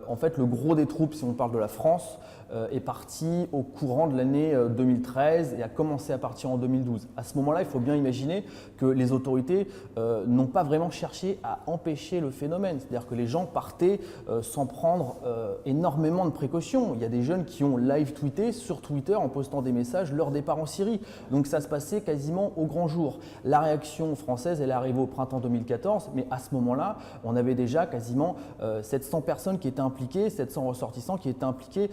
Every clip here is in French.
en fait, le gros des troupes, si on parle de la France, est parti au courant de l'année 2013 et a commencé à partir en 2012. À ce moment-là, il faut bien imaginer que les autorités n'ont pas vraiment cherché à empêcher le phénomène. C'est-à-dire que les gens partaient sans prendre énormément de précautions. Il y a des jeunes qui ont live tweeté sur Twitter en postant des messages leur départ en Syrie. Donc ça se passait quasiment au grand jour. La réaction française, elle est arrivée au printemps 2014, mais à ce moment-là, on avait déjà quasiment 700 personnes qui étaient impliquées, 700 ressortissants qui étaient impliqués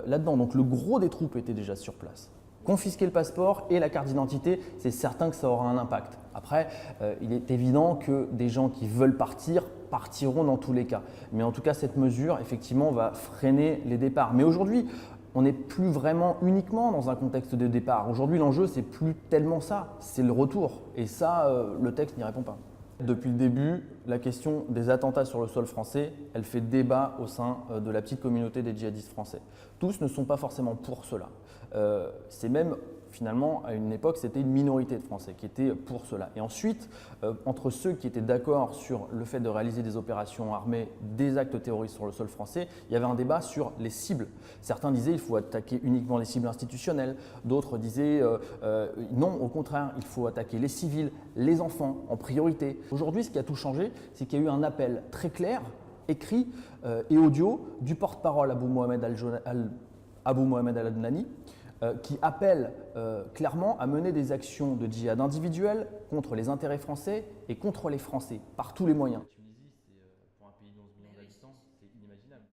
là-dedans. Donc le gros des troupes était déjà sur place. Confisquer le passeport et la carte d'identité, c'est certain que ça aura un impact. Après, il est évident que des gens qui veulent partir partiront dans tous les cas. Mais en tout cas, cette mesure, effectivement, va freiner les départs. Mais aujourd'hui, on n'est plus vraiment uniquement dans un contexte de départ. Aujourd'hui, l'enjeu, c'est plus tellement ça, c'est le retour. Et ça, le texte n'y répond pas. Depuis le début, la question des attentats sur le sol français, elle fait débat au sein de la petite communauté des djihadistes français. Tous ne sont pas forcément pour cela. C'est même, finalement, à une époque, c'était une minorité de Français qui étaient pour cela. Et ensuite, entre ceux qui étaient d'accord sur le fait de réaliser des opérations armées, des actes terroristes sur le sol français, il y avait un débat sur les cibles. Certains disaient qu'il faut attaquer uniquement les cibles institutionnelles, d'autres disaient non, au contraire, il faut attaquer les civils, les enfants en priorité. Aujourd'hui, ce qui a tout changé, c'est qu'il y a eu un appel très clair, écrit et audio du porte-parole Abou Mohamed Al-Adnani, qui appelle clairement à mener des actions de djihad individuelles contre les intérêts français et contre les Français, par tous les moyens.